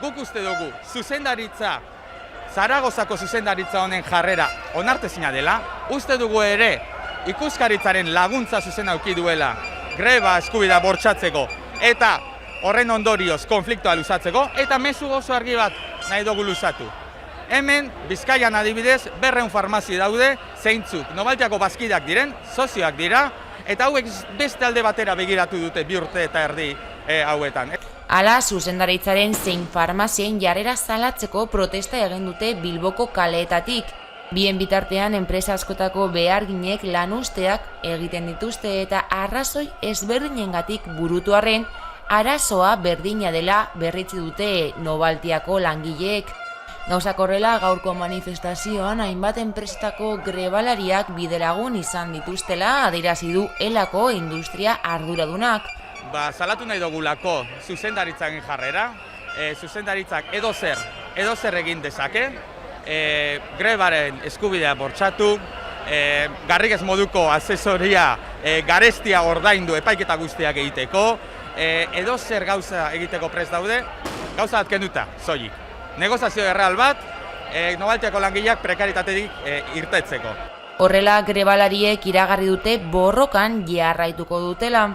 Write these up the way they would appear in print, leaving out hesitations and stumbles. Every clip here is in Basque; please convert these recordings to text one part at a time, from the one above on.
guk uste dugu zuzendaritza, Zaragozako zuzendaritza honen jarrera onartezina dela, uste dugu ere ikuskaritzaren laguntza zuzena eduki duela greba eskubidea bortxatzeko eta horren ondorioz konfliktoa luzatzeko, eta mezu oso argi bat nahi dugu luzatu. Hemen, Bizkaian adibidez, 200 farmazi daude, zeintzuk Nobaltiako bazkideak diren, sozioak dira, eta hauek beste alde batera begiratu dute 2 urte eta erdi hauetan. Hala, zuzendaritzaren zein farmazien jarrera salatzeko protesta egin dute Bilboko kaleetatik. Bien bitartean, enpresa askotako beharginek lanuzteak egiten dituzte eta arrazoi ezberdinengatik burutu arren, arazoa berdina dela berritzi dute Nobaltiako langileek. Gauzak horrela, gaurko manifestazioan hainbat enpresetako grebalariak bidelagun izan dituztela adierazi du Elako industria arduradunak. Salatu nahi dugulako zuzendaritzaren jarrera, zuzendaritzak edozer egin dezake, grebaren eskubidea bortxatu, garrigez moduko asesoria garestia ordaindu epaiketa guztiak egiteko, edozer gauza egiteko prest daude, gauza bat kenduta, soilik. Negozazio erreal bat, Nobaltiako langileak prekaritatetik irtetzeko. Horrela, grebalariek iragarri dute borrokan jarraituko dutela.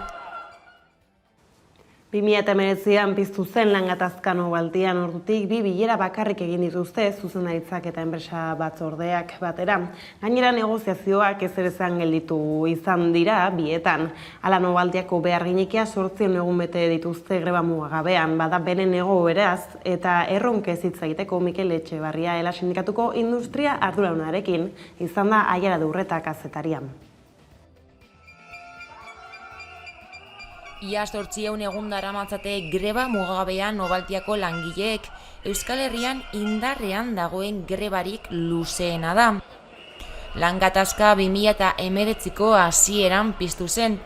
2019an piztu zen langatazka Nobaltian, ordutik 2 bilera bakarrik egin dituzte zuzendaritzak eta enpresa batzordeak batera. Gainera negoziazioak ezer esan gelditu izan dira bietan. Hala, Nobaltiako beharginekia 800 egun bete dituzte greba mugagabean, bada beren egoeraz eta erronkez hitz egiteko Mikel Etxebarria Ela sindikatuko industria arduradunarekin izan da Aiara Durreta kazetarian. Ia 800 egun daramatzate greba mugagabean Nobaltiako langileek, Euskal Herrian indarrean dagoen grebarik luzeena da. Langatazka 2019ko hasieran piztu zen.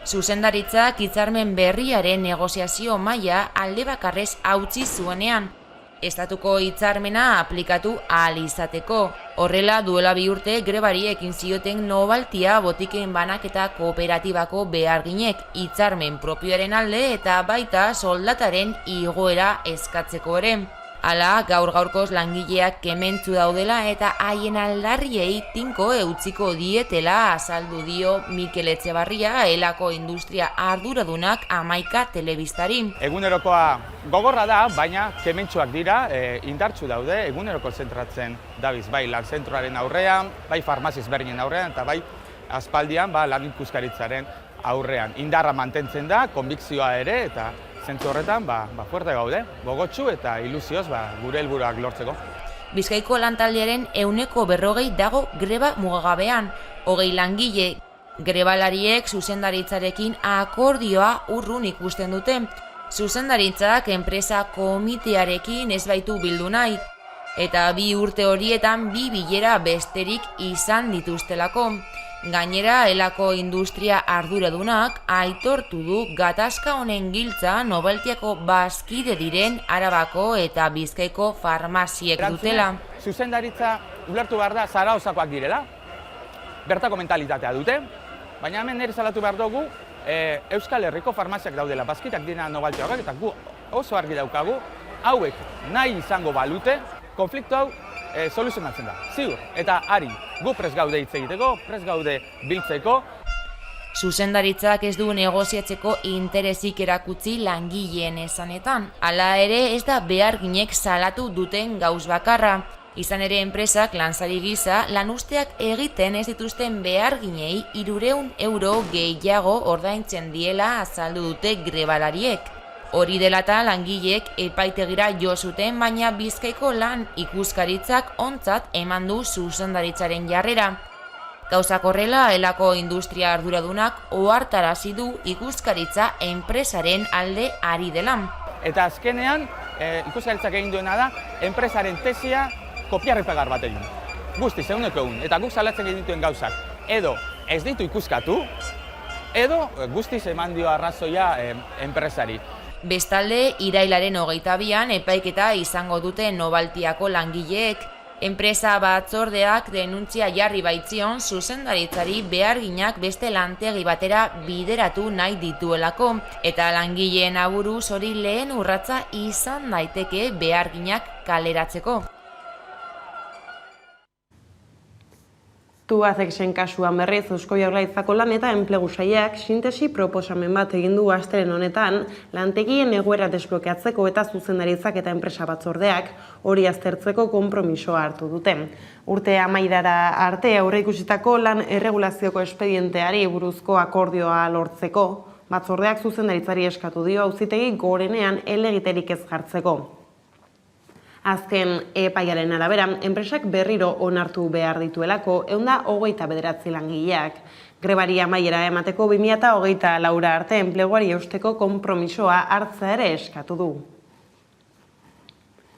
Zuzendaritzak hitzarmen berriaren negoziazio maila alde bakarrez hautsi zuenean, estatuko hitzarmena aplikatu ahal izateko. Horrela, duela 2 urte grebari ekin zioten Nobaltia botiken banaketa kooperatibako beharginek hitzarmen propioaren alde eta baita soldataren igoera eskatzeko ere. Hala, gaur-gaurkoz langileak kementzu daudela eta haien aldarriei tinko eutziko dietela azaldu dio Mikel Etxebarria Elako industria arduradunak 11 telebistari. Egunerokoa gogorra da, baina kementsuak dira, indartsu daude, eguneroko zentratzen dabiz, bai lan zentroaren aurrean, bai farmaziz berdinen aurrean, eta bai aspaldian lan ikuskaritzaren aurrean. Indarra mantentzen da, konbikzioa ere, eta zentzu horretan, fuerte gaude, gogotsu eta ilusioz gure helburuak lortzeko. Bizkaiko lantaldearen 140 dago greba mugagabean, 20 langile grebalariek zuzendaritzarekin akordioa urrun ikusten dute. Zuzendaritzak enpresa komitearekin ez baitu bildu nahi, eta 2 urte horietan 2 bilera besterik izan dituztelako. Gainera, Elako industria arduradunak aitortu du gatazka honen giltza Nobaltiako bazkide diren Arabako eta Bizkaiko farmaziek dutela. Zuzendaritza ulertu behar da Zaragozakoak direla, bertako mentalitatea dute, baina hemen nire salatu behar dugu Euskal Herriko farmaziak daudela, bazkideak dira Nobaltiakoak, eta gu oso argi daukagu, hauek nahi izango balute, konfliktu hau soluzionatzen da, ziur, eta ari, gu prest gaude hitz egiteko, prest gaude biltzeko. Zuzendaritzak ez du negoziatzeko interesik erakutsi langileen esanetan. Hala ere, ez da beharginek salatu duten gauz bakarra. Izan ere, enpresak lanzari gisa lanuzteak egiten ez dituzten beharginei 300 euro gehiago ordaintzen diela azaldu dute grebalariek. Hori dela eta langileek epaitegira jo zuten, baina Bizkaiko lan ikuskaritzak ontzat eman du zuzendaritzaren jarrera. Gauzak horrela, Elako industria arduradunak ohartarazi du ikuskaritza enpresaren alde ari dela. Eta azkenean, ikuskaritzak egin duena da, enpresaren tesia kopiarripegar bat egin. Guztiz, 100%, eta guk salatzen dituen gauzak. Edo ez ditu ikuskatu, edo guztiz eman dio arrazoia enpresari. Bestalde, irailaren 22an epaiketa izango dute Nobaltiako langileek. Enpresa batzordeak denuntzia jarri baitzion zuzendaritzari beharginak beste lantegi batera bideratu nahi dituelako, eta langileen aburuz hori lehen urratsa izan daiteke beharginak kaleratzeko. Tubacexen kasuan berriz Eusko Jaurlaritzako lan eta enplegu sailak sintesi proposamen bat egin du astelehen honetan lantegien egoera desblokeatzeko eta zuzendaritzak eta enpresa batzordeak hori aztertzeko konpromisoa hartu dute. Urte amaierara arte aurreikusitako lan erregulazioko espedienteari buruzko akordioa lortzeko, batzordeak zuzendaritzari eskatu dio auzitegi gorenean helegiterik ez jartzeko. Azken epaiaren arabera, enpresak berriro onartu behar dituelako 129 langileak. Grebari amaiera emateko 2024 arte enpleguari eusteko konpromisoa hartzea ere eskatu du.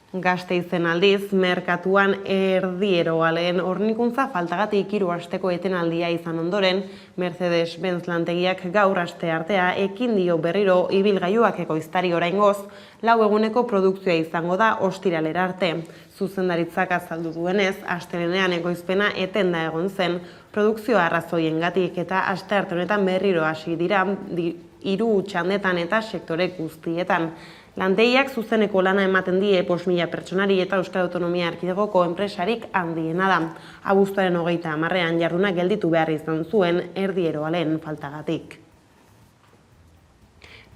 Gasteizen aldiz, merkatuan erdieroaleen hornikuntza faltagatik 3 asteko etenaldia izan ondoren, Mercedes-Benz lantegiak gaur asteartea ekin dio berriro ibilgailuak ekoiztari oraingoz, 4 eguneko produkzioa izango da ostiralera arte. Zuzendaritzak azaldu duenez, astelehenean ekoizpena etenda egon zen, produkzioa arrazoiengatik eta astearte honetan berriro hasi dira 3 txandetan eta sektore guztietan. Lantegiak zuzeneko lana ematen die 5.000 pertsonari eta Euskal Autonomia Erkidegoko enpresarik handiena da. Abuztuaren 30ean jarduna gelditu behar izan zuen erdieroaleen faltagatik.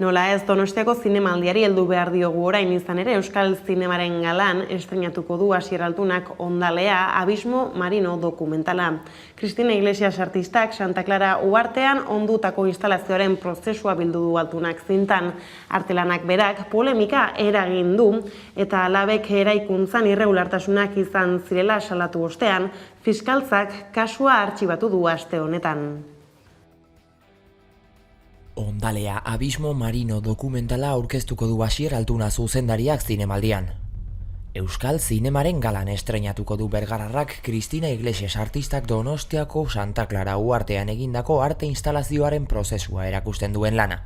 Nola ez, Donostiako zinemaldiari heldu behar diogu orain izan ere Euskal Zinemaren galan estreinatuko du Asier Altunak Ondalea Abismo Marino dokumentala. Cristina Iglesias artistak Santa Clara uhartean ondutako instalazioaren prozesua bildu du Altunak zintan. Artelanak berak polemika eragin du eta alabek eraikuntzan irregulartasunak izan zirela salatu ostean, fiskaltzak kasua artxibatu du aste honetan. Ondalea Abismo Marino dokumentala aurkeztuko du Asier Altuna zuzendariak zinemaldian. Euskal Zinemaren galan estreinatuko du bergararrak Cristina Iglesias artistak Donostiako Santa Clara uhartean egindako arte instalazioaren prozesua erakusten duen lana.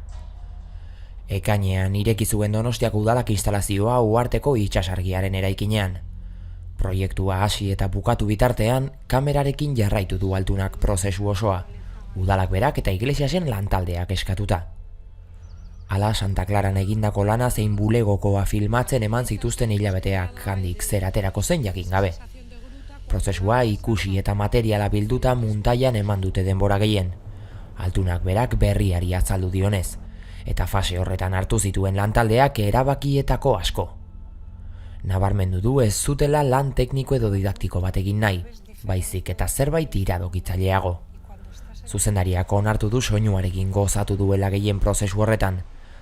Ekainean ireki zuen Donostiako udalak instalazioa uharteko itsasargiaren eraikinean. Proiektua hasi eta bukatu bitartean, kamerarekin jarraitu du Altunak prozesu osoa. Udalak berak eta Iglesiasen lantaldeak eskatuta. Hala Santa Claran egindako lana zein bulegokoa filmatzen eman zituzten hilabeteak handik zer aterako zen jakin gabe. Prozesua ikusi eta materiala bilduta muntailan eman dute denbora gehien. Altunak berak berriari azaldu dionez, eta fase horretan hartu zituen lantaldeak erabakietako asko. Nabarmendu du ez zutela lan tekniko edo didaktiko bat egin nahi, baizik eta zerbait iradokitzaileago. Zuzendariak onartu du soinuarekin gozatu duela gehien prozesu horretan.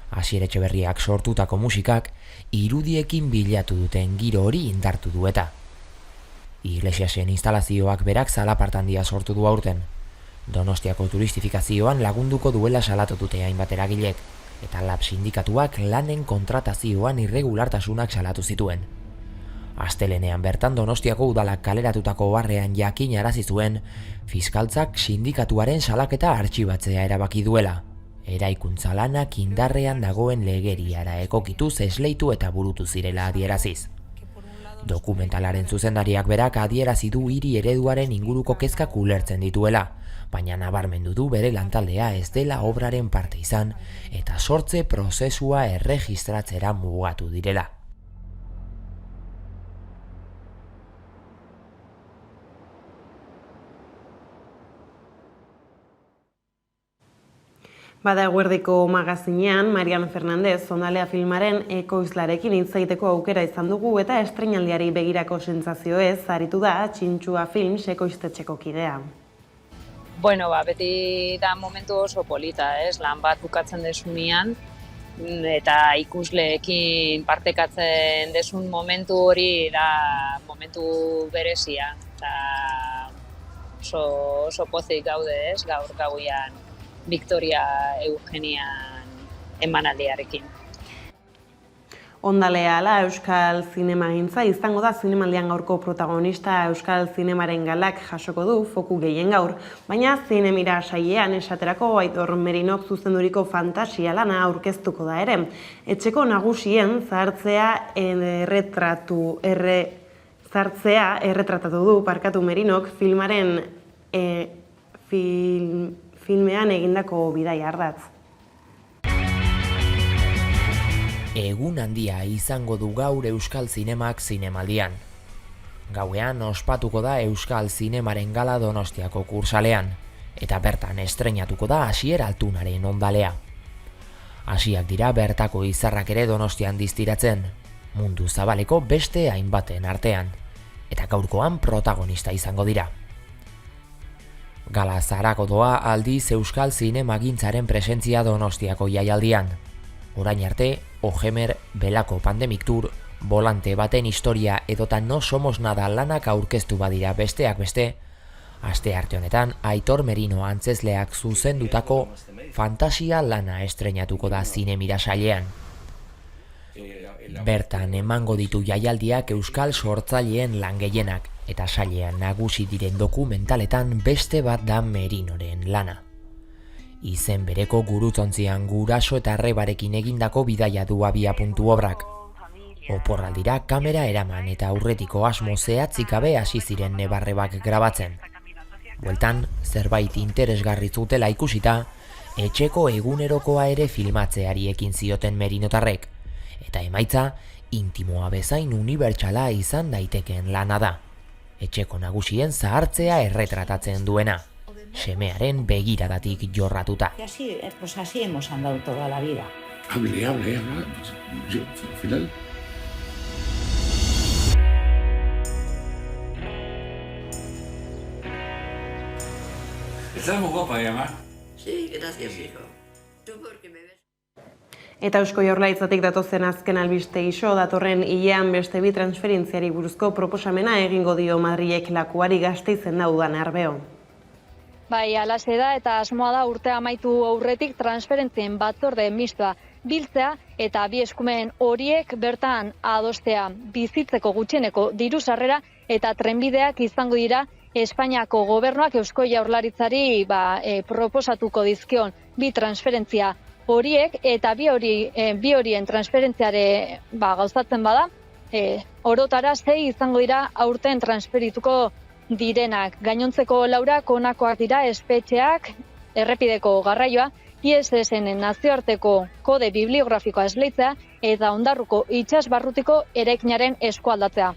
Asier Etxeberriak sortutako musikak irudiekin bilatu duten giro hori indartu du eta. Iglesiasen instalazioak berak zalaparta handia sortu du aurten. Donostiako turistifikazioan lagunduko duela salatu dute hainbat eragilek, eta lab sindikatuak lanen kontratazioan irregulartasunak salatu zituen. Astelenean bertan Donostiako udalak kaleratutako barrean jakinarazi zuen fiskaltzak sindikatuaren salaketa artxibatzea erabaki duela. Eraikuntza lanak indarrean dagoen legeriara ekokituz esleitu eta burutu zirela adieraziz. Dokumentalaren zuzendariak berak adierazi du hiri ereduaren inguruko kezkak ulertzen dituela, baina nabarmendu du bere lantaldea ez dela obraren parte izan eta sortze prozesua erregistratzera mugatu direla. Bada eguerdiko magazinean, Mariano Fernandez Ondalea filmaren ekoizlarekin hitz egiteko aukera izan dugu eta estreinaldiari begirako sentsazioez aritu da Txintxua Films ekoiztetxeko kidea. Bueno, beti da momentu oso polita, lan bat bukatzen desunean eta ikusleekin partekatzen desun momentu hori da momentu berezia. Eta oso pozik gaude, gaur gauian Victoria Eugenian emanaldiarekin. Ondalea ala Euskal Zinemagintza izango da zinemaldian gaurko protagonista. Euskal Zinemaren galak jasoko du foku gehien gaur, baina zinemira sailean esaterako Aitor Merinok zuzenduriko fantasia lana aurkeztuko da ere. Etxeko nagusien zahartzea sartzea erretratatu du Parkatu Merinok filmean egindako bidaia ardatz. Egun handia izango du gaur Euskal Zinemak zinemaldian. Gauean ospatuko da Euskal Zinemaren gala Donostiako kursalean, eta bertan estreinatuko da Asier Altunaren ondalea. Asiak dira bertako izarrak ere Donostian distiratzen, mundu zabaleko beste hainbaten artean, eta gaurkoan protagonista izango dira. Gala zarako doa aldiz Euskal Zinemagintzaren presentzia Donostiako jaialdian. Orain arte, Ojemer, Belako Pandemic Tour, Volante baten historia edota No Somos Nada lanak aurkeztu badira besteak beste, aste arte honetan Aitor Merino antzezleak zuzendutako fantasia lana estreinatuko da Zinemira sailean. Bertan emango ditu jaialdiak euskal sortzaileen lan gehienak, eta sailean nagusi diren dokumentaletan beste bat da Merinoren lana. Izen bereko Gurutzontzian guraso eta arrebarekin egindako bidaia du abiapuntu obrak. Oporraldira kamera eraman eta aurretiko asmo zehatzik gabe hasi ziren nebarrebak grabatzen. Bueltan, zerbait interesgarri zutela ikusita, etxeko egunerokoa ere filmatzeari ekin zioten merinotarrek, eta emaitza intimoa bezain unibertsala izan daitekeen lana da. Etxeko nagusien zahartzea erretratatzen duena, semearen begiradatik jorratuta. Así hemos andado toda la vida. Hable. Yo, al final... Estás muy guapa, Emma. Sí, gracias, hijo. Tú porque me ves... Eta Eusko Jaurlaritzatik datozen azken albiste iso, datorren hilean beste bi transferentziari buruzko proposamena egingo dio Madrilek Lakuari Gasteizen da udan Arbeo. Bai, alaxe da eta asmoa da urtea amaitu aurretik transferentzien batzorde mistoa biltzea eta bi eskumen horiek bertan adostea. Bizitzeko gutxieneko diru sarrera eta trenbideak izango dira Espainiako gobernuak Eusko Jaurlaritzari proposatuko dizkion bi transferentzia horiek eta bi horien transferentziare gauzatzen bada, orotara 6 izango dira aurten transferituko direnak. Gainontzeko laurak honakoak dira espetxeak, errepideko garraioa, ISS-en nazioarteko kode bibliografikoa esleitzea eta Ondarruko itsasbarrutiko eraikinaren eskualdatzea.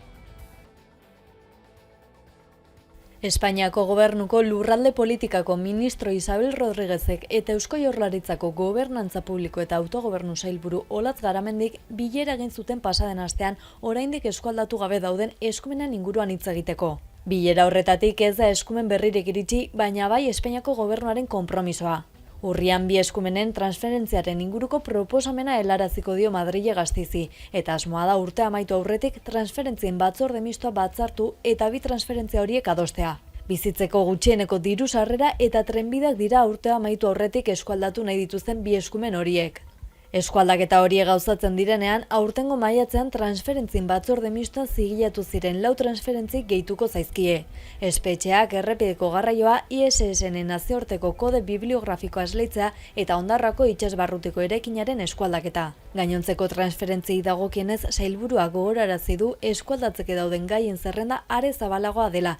Espainiako gobernuko lurralde politikako ministro Isabel Rodríguezek eta Eusko Jaurlaritzako gobernantza publiko eta autogobernu sailburu Olatz Garamendik bilera egin zuten pasaden astean oraindik eskualdatu gabe dauden eskumenen inguruan hitz egiteko. Bilera horretatik ez da eskumen berririk iritsi, baina bai Espainiako gobernuaren konpromisoa. Urrian bi eskumenen transferentziaren inguruko proposamena helaraziko dio Madrile Gasteizi, eta asmoa da urte amaitu aurretik transferentzien batzorde mistoa batzartu eta bi transferentzia horiek adostea. Bizitzeko gutxieneko diru sarrera eta trenbideak dira urte amaitu aurretik eskualdatu nahi dituzten bi eskumen horiek. Eskualdaketa horiek gauzatzen direnean, aurtengo maiatzean transferentzien batzorde mistoa zigilatu ziren 4 transferentzi gehituko zaizkie. Espetxeak, errepideko garraioa, ISS-en nazioarteko kode bibliografikoa esleitzea eta Ondarrako itsasbarrutiko eraikinaren eskualdaketa. Gainontzeko transferentziei dagokienez, sailburuak gogorarazi du eskualdatzeke dauden gaien zerrenda are zabalagoa dela.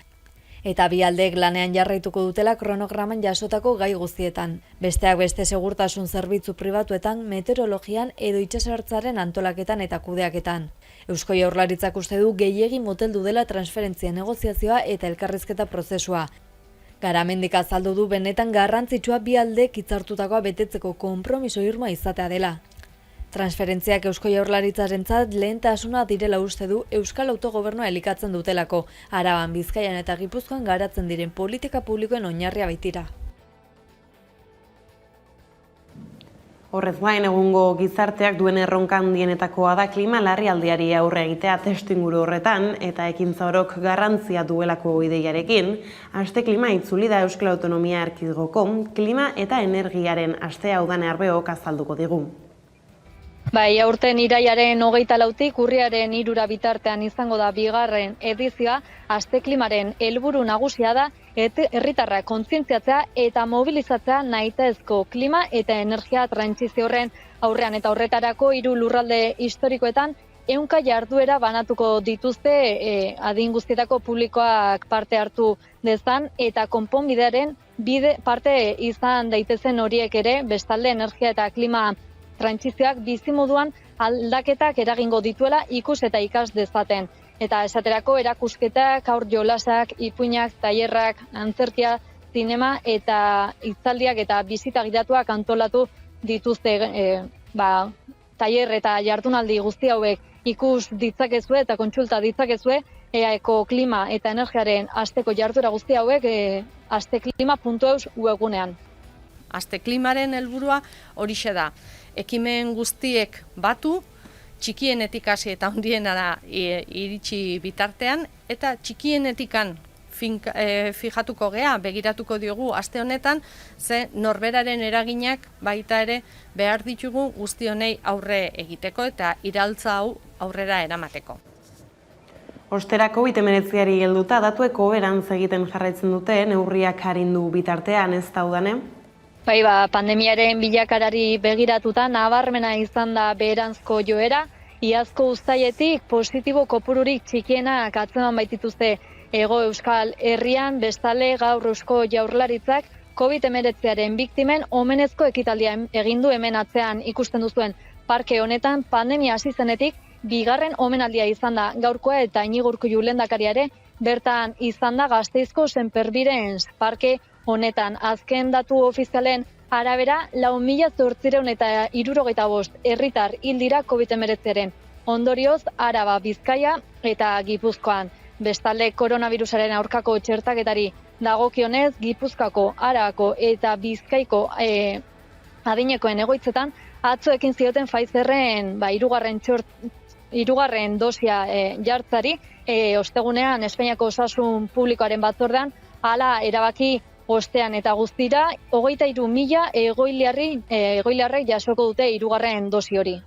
Eta bi aldeek lanean jarraituko dutela kronograman jasotako gai guztietan. Besteak beste segurtasun zerbitzu pribatuetan, meteorologian edo itsasartzaren antolaketan eta kudeaketan. Eusko Jaurlaritzak uste du gehiegi moteldu dela transferentzia negoziazioa eta elkarrizketa prozesua. Garamendik azaldu du benetan garrantzitsua bi aldeek hitzartutakoa betetzeko konpromiso irmoa izatea dela. Transferentziak Eusko Jaurlaritzarentzat lehentasuna direla uste du Euskal Autogobernua elikatzen dutelako, Araban, Bizkaian eta Gipuzkoan garatzen diren politika publikoen oinarria baitira. Horrez gain, egungo gizarteak duen erronka handienetakoa da klima larrialdiari aurre egitea testuinguru horretan eta ekintza orok garrantzia duelako ideiarekin, aste klima itzuli da Euskal Autonomia Erkidegoko klima eta energiaren astea Udane Arbeok azalduko digu. Bai, aurten iraiaren 24tik urriaren 3 bitartean izango da bigarren edizioa, aste klimaren helburu nagusia da herritarrak kontzientziatzea eta mobilizatzea nahitaezko klima eta energia trantsizio horren aurrean eta horretarako 3 lurralde historikoetan ehunka jarduera banatuko dituzte adin guztietako publikoak parte hartu dezan eta konponbidearen parte izan daitezen horiek ere, bestalde energia eta klima trantsizioak bizimoduan aldaketak eragingo dituela ikus eta ikas dezaten. Eta esaterako erakusketak, haur jolasak, ipuinak, tailerrak, antzerkia, zinema eta hitzaldiak eta bisita gidatuak antolatu dituzte tailer eta jardunaldi guzti hauek ikus ditzakezue eta kontsulta ditzakezue EAeko klima eta energiaren asteko jarduera guzti hauek asteklima.eus webgunean. Asteklimaren helburua horixe da. Ekimen guztiek batu, txikienetik hasi eta handienara iritsi bitartean, eta txikienetikan fijatuko gea, begiratuko diogu aste honetan, ze norberaren eraginak baita ere behar ditugu guzti honei aurre egiteko eta iraltza hau aurrera eramateko. Osterako COVID-19 helduta datuek hoberantz egiten jarraitzen dute, neurriak arindu bitartean, ez da udane? Pandemiaren bilakaerari begiratuta nabarmena izan da beheranzko joera, iazko uztailetik positibo kopururik txikienak atzeman baitituzte Hego Euskal Herrian, bestalde gaur Eusko Jaurlaritzak COVID-19aren biktimen omenezko ekitaldia egin du hemen atzean ikusten duzuen parke honetan. Pandemia hasi zenetik bigarren omenaldia izan da gaurkoa eta Iñigo Urkullu lehendakariare bertan izan da Gasteizko Senperbirens parke honetan. Azken datu ofizialen arabera 4.875 herritar hil dira COVID-19aren ondorioz Araba, Bizkaia eta Gipuzkoan. Bestalde koronavirusaren aurkako txertaketari dagokionez, Gipuzkoako, Arabako eta Bizkaiko adinekoen egoitzetan atzo ekin zioten Pfizerren hirugarren dosia jartzari, ostegunean Espainiako Osasun Publikoaren batzordean hala erabaki ostean eta guztira 23.000 egoiliarrek jasoko dute hirugarren dosi hori.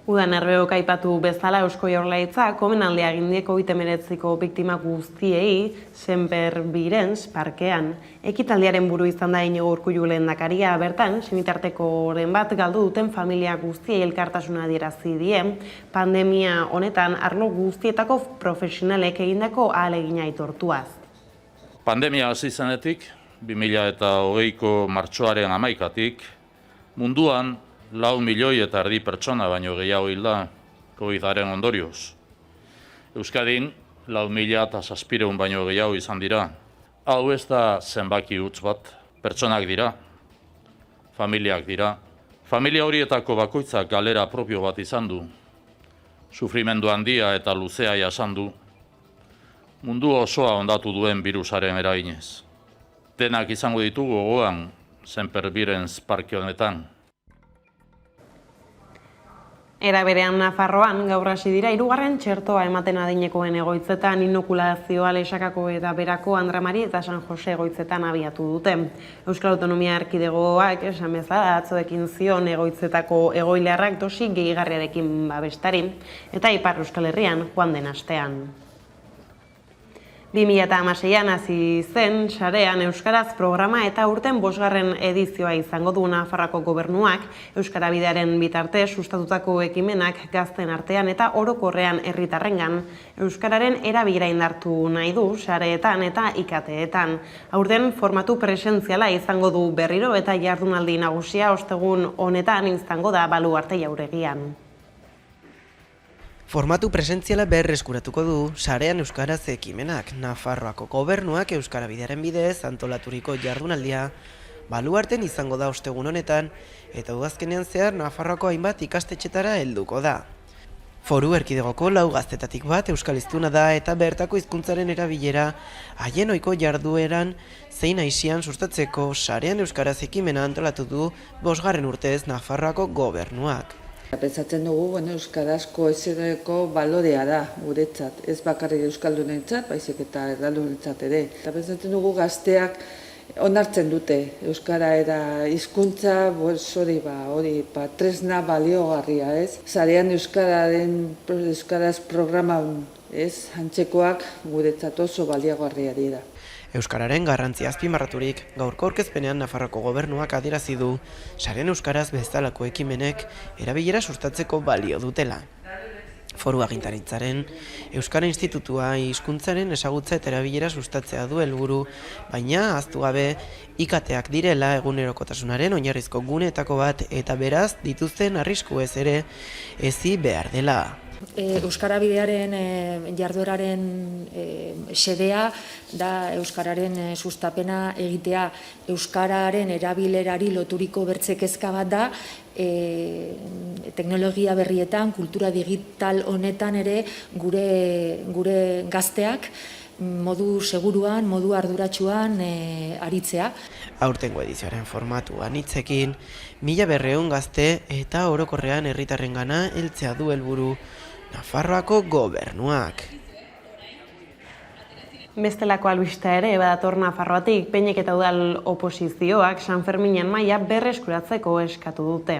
Udan erbeok aipatu bezala Eusko Jaurlaritzak omenaldia egin die COVID-19ko biktima guztiei Senperbirens parkean. Ekitaldiaren buru izan da Iñigo Urkullu lehendakaria, bertan senitartekoren bat galdu duten familia guztiei elkartasuna adierazi die, pandemia honetan arlo guztietako profesionalek egindako ahalegina aitortuaz. Pandemia hasi zenetik, 2020ko martxoaren 11-tik, munduan 4,5 milioi pertsona baino gehiago hilda COVID-aren ondorioz. Euskadin 4.700 baino gehiago izan dira. Hau ez da zenbaki huts bat, pertsonak dira, familiak dira. Familia horietako bakoitzak galera propio bat izan du. Sufrimendu handia eta luzea jasan du. Mundu osoa hondatu duen birusaren eraginez. Denak izango ditugu gogoan Senperbirens parke honetan. Era berean Nafarroan gaur hasi dira hirugarren txertoa ematen adinekoen egoitzetan, inokulazioa Lexakako eta Berako, Andramari eta San Jose egoitzetan abiatu dute. Euskal Autonomia Erkidegoak esan bezala atzo ekin zion egoitzetako egoiliarrak dosi gehigarriarekin babestari eta Ipar Euskal Herrian joan den astean. 2016an hasi zen sarean Euskaraz programa eta urten 5. edizioa izango du Nafarroako gobernuak Euskara Bidearen bitartez sustatutako ekimenak gazten artean eta orokorrean herritarrengan euskararen erabilera indartu nahi du sareetan eta ikateetan. Aurten formatu presentziala izango du berriro eta jardunaldi nagusia ostegun honetan izango da Baluarte jauregian. Formatu presentziala berreskuratuko du sarean euskaraz ekimenak. Nafarroako gobernuak Euskara Bidearen bidez antolaturiko jardunaldia Baluarten izango da ostegun honetan eta udazkenean zehar Nafarroako hainbat ikastetxetara helduko da. Foru Erkidegoko 4 gaztetatik bat euskaliztuna da eta bertako hizkuntzaren erabilera haien ohiko jardueran zein aisian sustatzeko sarean euskaraz ekimena antolatu du 5. urtez Nafarroako gobernuak. Pentsatzen dugu, euskarazko esereko balorea da guretzat, ez bakarrik euskaldunentzat, baizik eta erdaldunentzat ere. Eta pentsatzen dugu gazteak onartzen dute euskara eta hizkuntza, hori tresna baliogarria, ez? Sarean euskaraz programa, ez? Antzekoak guretzat oso baliogarria dira. Euskararen garrantzia azpimarraturik, gaurko aurkezpenean Nafarroako gobernuak adierazi du sarean euskaraz bezalako ekimenek erabilera sustatzeko balio dutela. Foru Agintaritzaren Euskara Institutua hizkuntzaren ezagutza eta erabilera sustatzea du helburu, baina ahaztu gabe IKTak direla egunerokotasunaren oinarrizko guneetako bat eta beraz dituzten arriskuez ere hezi behar dela. Euskara bidearen jardueraren xedea da euskararen sustapena egitea. Euskararen erabilerari loturiko bertze kezka bat da, teknologia berrietan, kultura digital honetan ere gure gazteak modu seguruan, modu arduratsuan aritzea. Aurtengo edizioaren formatuan hitzekin, 1200 gazte eta orokorrean herritarrengana heltzea du helburu Nafarroako gobernuak. Bestelako albistea ere badator Nafarroatik, Peinek eta udal oposizioak San Ferminen maila berreskuratzeko eskatu dute.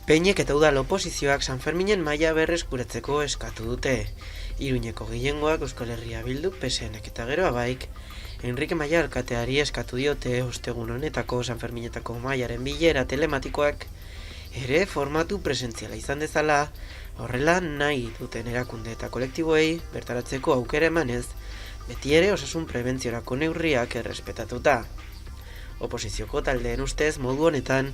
Peinek eta udal oposizioak San Ferminen maila berreskuratzeko eskatu dute. Iruñeko gehiengoak Euskal Herria Bilduk, PSNek eta Gero Abaik, Enrique Maia alkateari eskatu diote ostegun honetako San Ferminetako mailaren bilera telematikoak ere formatu presentziala izan dezala, horrela nahi duten erakunde eta kolektiboei bertaratzeko aukera emanez, beti ere osasun prebentziorako neurriak errespetatuta. Oposizioko taldeen ustez modu honetan,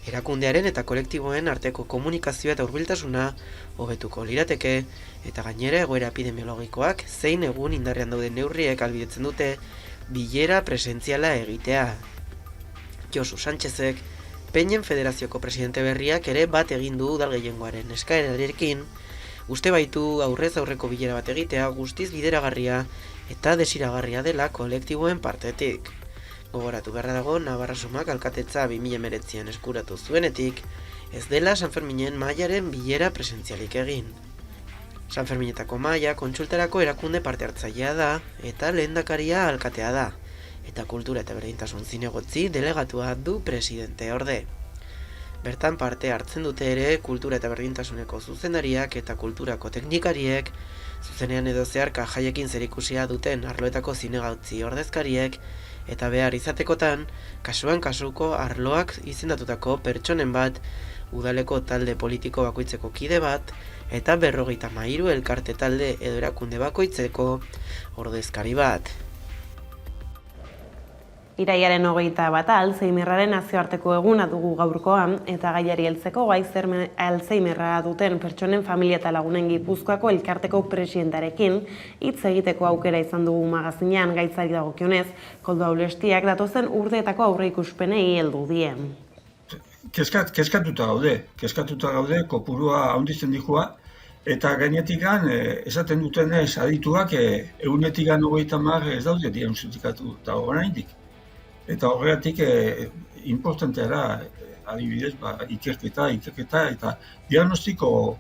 erakundearen eta kolektiboen arteko komunikazioa eta hurbiltasuna hobetuko lirateke, eta gainera egoera epidemiologikoak zein egun indarrean dauden neurriek ahalbidetzen dute bilera presentziala egitea. Josu Sánchezek, Peinen Federazioko presidente berriak ere bat egin du udal gehiengoaren eskaerarekin, uste baitu aurrez aurreko bilera bat egitea guztiz bideragarria eta desiragarria dela kolektiboen partetik. Gogoratu beharra dago, Navarra Sumak alkatetza 2019an eskuratu zuenetik, ez dela San Ferminen mailaren bilera presentzialik egin. San Ferminetako maila kontsultarako erakunde parte hartzailea da eta lehendakaria alkatea da, eta kultura eta berdintasun zinegotzi delegatua du presidente orde. Bertan parte hartzen dute ere kultura eta berdintasuneko zuzendariak eta kulturako teknikariek, zuzenean edo zeharka jaiekin zerikusia duten arloetako zinegotzi ordezkariek, eta behar izatekotan, kasuan kasuko arloak izendatutako pertsonen bat, udaleko talde politiko bakoitzeko kide bat, eta 53 elkarte talde edo erakunde bakoitzeko ordezkari bat. Irailaren 21 Alzheimerraren nazioarteko eguna dugu gaurkoan eta gaiari heltzeko Alzheimerra duten pertsonen familia eta lagunen Gipuzkoako elkarteko presidentearekin hitz egiteko aukera izan dugu magazinean gaitzari dagokionez, Koldo Aulestiak datozen urteetako aurreikuspenei heldu die. Kezkatuta gaude, kopurua handitzen dikoa, eta gainetikan esaten dutenez adituak egunetikan 30 ez daude diagnostikatuta oraindik. Eta horregatik importantea da, adibidez, ikerketa eta diagnostiko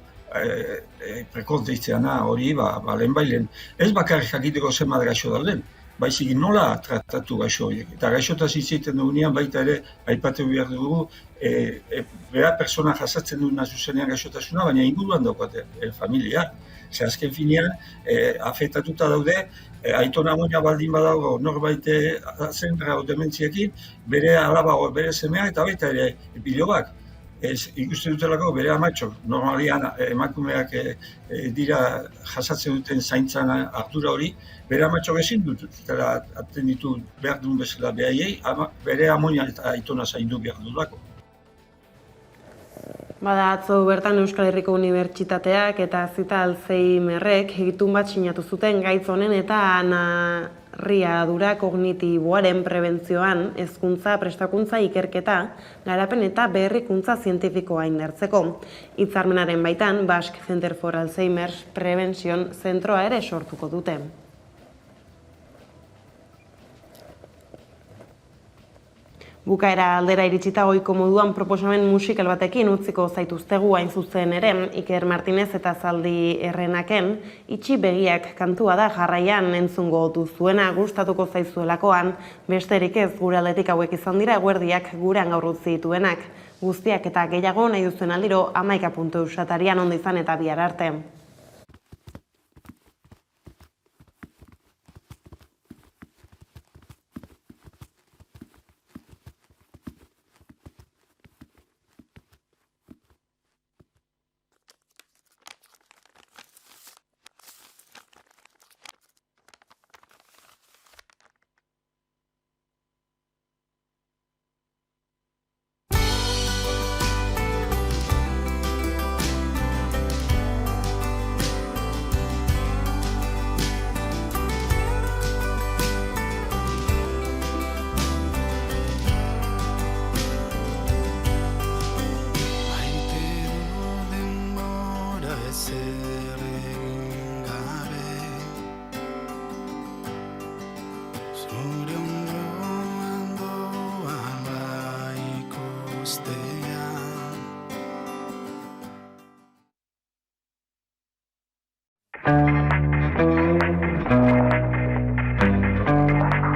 prekoz deitzeana hori lehenbailen. Ez bakarrik jakiteko zenbat gaixo dauden, baizik nola tratatu gaixo horiek. Eta gaixotaz hitz egiten dugunean baita ere aipatu behar dugu, bera persona jasatzen duguna zuzenean gaixotasuna, baina inguruan daukate familia. Ze azken finean, afektatuta daude, aitona amonia baldin badago norbait zentra o dementziekin, bere alaba o bere semea eta baita ere bilobak. Ikusten dutelako bere amatxok, normalian emakumeak dira jasatzen duten zaintzan ardura hori, bere amatxok ezin dut, eta atenditu behar duen bezala behaiei, bere amonia eta aitona zaindu behar dudako. Bada atzo bertan Euskal Herriko Unibertsitateak eta Zita Alzheimerrek egitun bat sinatu zuten gaitz honen eta narriadura kognitiboaren prebentzioan, hezkuntza, prestakuntza, ikerketa, garapen eta berrikuntza zientifikoa indartzeko. Hitzarmenaren baitan Basque Center for Alzheimer's Prevention zentroa ere sortuko dute. Bukaera aldera iritsita ohiko moduan proposamen musikal batekin utziko zaituztegu hain zuzen ere, Iker Martinez eta Zaldi Errenaken, Itxi begiak kantua da jarraian entzungo duzuena gustatuko zaizuelakoan, besterik ez gure aldetik hauek izan dira eguerdiak gurean gaur utzi dituenak. Guztiak eta gehiago nahi duzuen aldiro 11.eus atarian ondo izan eta bihar arte.